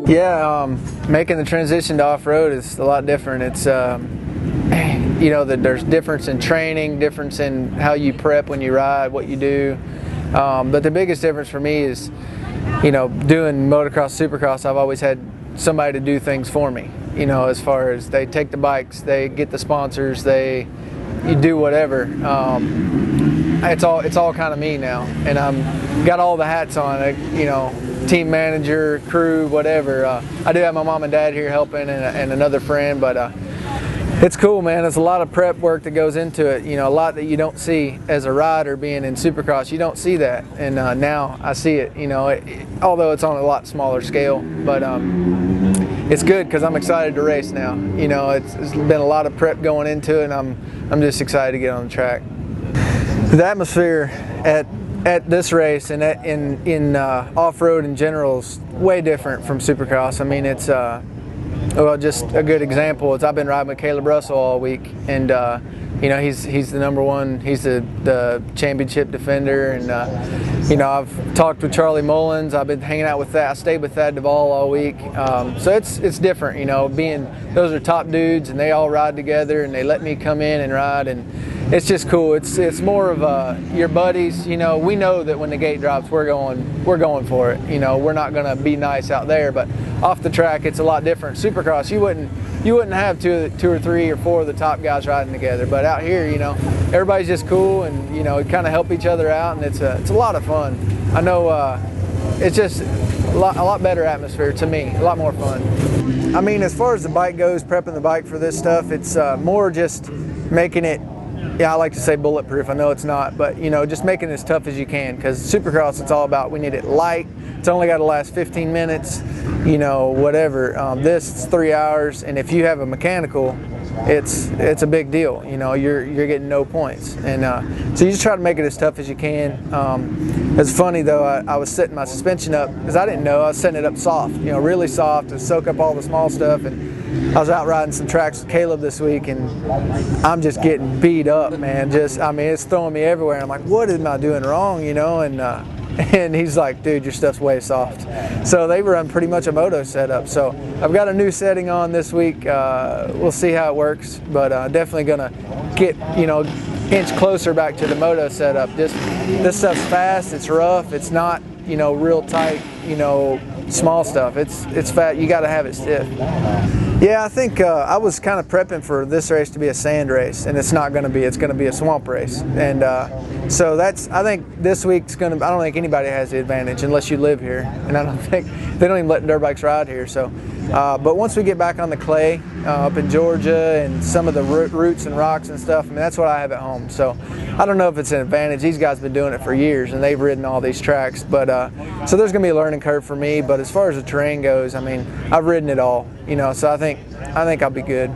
Yeah, making the transition to off-road is a lot different. It's you know, that there's difference in training, difference in how you prep when you ride, what you do. But the biggest difference for me is, you know, doing motocross, supercross, I've always had somebody to do things for me. You know, as far as they take the bikes, they get the sponsors, you do whatever. It's all kind of me now, and I'm got all the hats on. You know, team manager, crew, whatever. I do have my mom and dad here helping, and another friend, but it's cool, man. There's a lot of prep work that goes into it. You know, a lot that you don't see as a rider being in Supercross. You don't see that, and now I see it. You know, although it's on a lot smaller scale, but it's good because I'm excited to race now. You know, it's been a lot of prep going into it, and I'm just excited to get on the track. The atmosphere at this race and in off-road in general is way different from Supercross. I mean, it's well, just a good example is I've been riding with Caleb Russell all week, and you know, he's the #1, he's the championship defender, and you know, I've talked with Charlie Mullins, I've been hanging out with that, I stayed with Thad Duvall all week, so it's different, you know, those are top dudes and they all ride together and they let me come in and ride, and it's just cool. It's more of your buddies. You know, we know that when the gate drops, we're going for it. You know, we're not going to be nice out there, but off the track, it's a lot different. Supercross, you wouldn't have two or three or four of the top guys riding together, but out here, you know, everybody's just cool, and you know, kind of help each other out, and it's a lot of fun. I know it's just a lot better atmosphere to me, a lot more fun. I mean, as far as the bike goes, prepping the bike for this stuff, it's more just making it. Yeah, I like to say bulletproof. I know it's not, but you know, just making it as tough as you can, because Supercross, it's all about, we need it light. It's only got to last 15 minutes, you know, whatever. This, it's 3 hours, and if you have a mechanical, it's a big deal. You know, you're getting no points, and so you just try to make it as tough as you can. It's funny though, I was setting my suspension up because I didn't know. I was setting it up soft, you know, really soft to soak up all the small stuff, and I was out riding some tracks with Caleb this week, and I'm just getting beat up, man. I mean, it's throwing me everywhere. And I'm like, what am I doing wrong, you know? And he's like, dude, your stuff's way soft. So they run pretty much a moto setup. So I've got a new setting on this week. We'll see how it works, but definitely gonna get, you know, inch closer back to the moto setup. This stuff's fast, it's rough, it's not, you know, real tight, you know, small stuff. It's fat. You got to have it stiff. Yeah, I think I was kind of prepping for this race to be a sand race, and it's not going to be. It's going to be a swamp race, and so I think this week's going to. I don't think anybody has the advantage unless you live here, and I don't think they don't even let dirt bikes ride here. So, but once we get back on the clay up in Georgia and some of the roots and rocks and stuff, I mean, that's what I have at home. So I don't know if it's an advantage. These guys have been doing it for years, and they've ridden all these tracks. But so there's going to be a learning curve for me. But as far as the terrain goes, I mean, I've ridden it all, you know. So I think I'll be good.